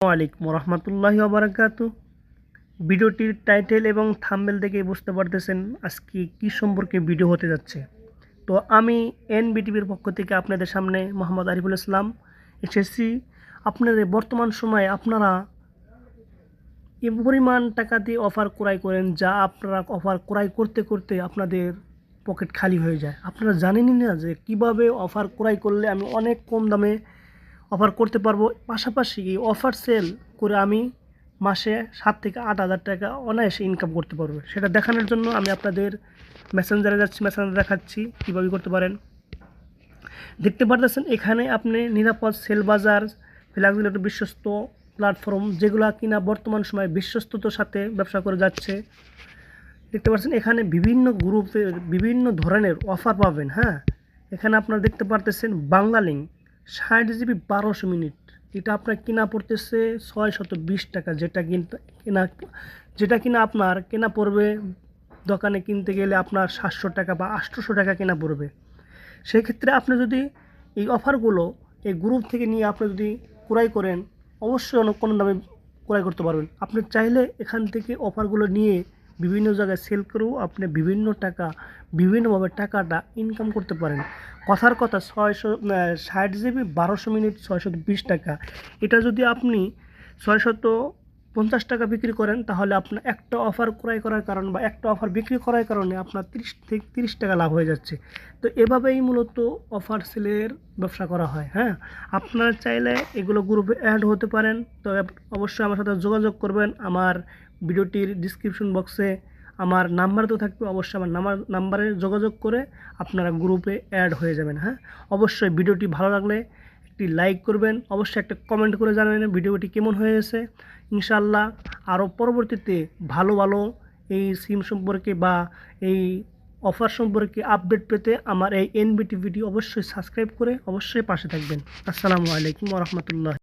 ওয়ালাইকুম রহমতুল্লাহি ওবারাকাতু। ভিডিওটির টাইটেল এবং থাম্বনেল দেখে বুঝতে পারতেছেন আজকে কি সম্পর্কে ভিডিও হতে যাচ্ছে। তো আমি এনবিটিভির পক্ষ থেকে আপনাদের সামনে মোহাম্মদ আরিফুল ইসলাম এসেছি। আপনাদের বর্তমান সময়ে আপনারা এ পরিমাণ টাকা দিয়ে অফার ক্রয় করেন যা আপনারা অফার ক্রয় করতে করতে আপনাদের পকেট খালি হয়ে যায়। আপনারা জানেনই না যে কিভাবে অফার ক্রয় করলে আমি অনেক কম দামে অফার করতে পারবো। পাশাপাশি এই অফার সেল করে আমি মাসে 7 থেকে 8 হাজার টাকা অনায়াসে ইনকাম করতে পারবো। সেটা দেখানোর জন্য আমি আপনাদের মেসেঞ্জারে যাচ্ছি, মেসেঞ্জারে দেখাচ্ছি কীভাবে করতে পারেন। দেখতে পারতেছেন এখানে আপনি নিরাপদ সেল বাজার, ফ্ল্যাক্সিবল একটা বিশ্বস্ত প্ল্যাটফর্ম যেগুলো কিনা বর্তমান সময়ে বিশ্বস্ততার সাথে ব্যবসা করে যাচ্ছে। দেখতে পাচ্ছেন এখানে বিভিন্ন গ্রুপে বিভিন্ন ধরনের অফার পাবেন। এখানে আপনারা দেখতে পারতেছেন বাংলা লিঙ্ক 60 জিবি 1200 মিনিট, এটা আপনার কিনা পড়তেছে 620 টাকা, যেটা কিনা আপনার কেনা পড়বে দোকানে কিনতে গেলে আপনার 700 টাকা বা 800 টাকা কেনা পড়বে। সেক্ষেত্রে আপনি যদি এই অফারগুলো এই গ্রুপ থেকে নিয়ে আপনি যদি ক্রয় করেন অবশ্যই অনেক কম দামে ক্রয় করতে পারবেন। আপনি চাইলে এখান থেকে অফারগুলো নিয়ে বিভিন্ন জায়গায় সেল করেও আপনি বিভিন্নভাবে টাকাটা ইনকাম করতে পারেন। কথার কথা 60 জিবি 1200 মিনিট 620 টাকা, এটা যদি আপনি 650 টাকা বিক্রি করেন তাহলে আপনার একটা অফার ক্রয় করার কারণ বা একটা অফার বিক্রি করার কারণে আপনার 30 টাকা লাভ হয়ে যাচ্ছে। তো এভাবেই মূলত অফার সেলের ব্যবসা করা হয়। আপনারা চাইলে এগুলো গ্রুপে অ্যাড হতে পারেন। তো অবশ্যই আমার সাথে যোগাযোগ করবেন। আমার ভিডিওটির ডিসক্রিপশন বক্সে আমার নাম্বার তো থাকবে, অবশ্যই আমার নাম্বারে যোগাযোগ করে আপনারা গ্রুপে অ্যাড হয়ে যাবেন। অবশ্যই ভিডিওটি ভালো লাগলে একটি লাইক করবেন, অবশ্যই একটা কমেন্ট করে জানাবেন ভিডিওটি কেমন হয়েছে। ইনশাআল্লাহ আরও পরবর্তীতে ভালো ভালো এই সিম সম্পর্কে বা এই অফার সম্পর্কে আপডেট পেতে আমার এই এনবিটি ভিডিও অবশ্যই সাবস্ক্রাইব করে অবশ্যই পাশে থাকবেন। আসসালামু আলাইকুম ওয়া রাহমাতুল্লাহ।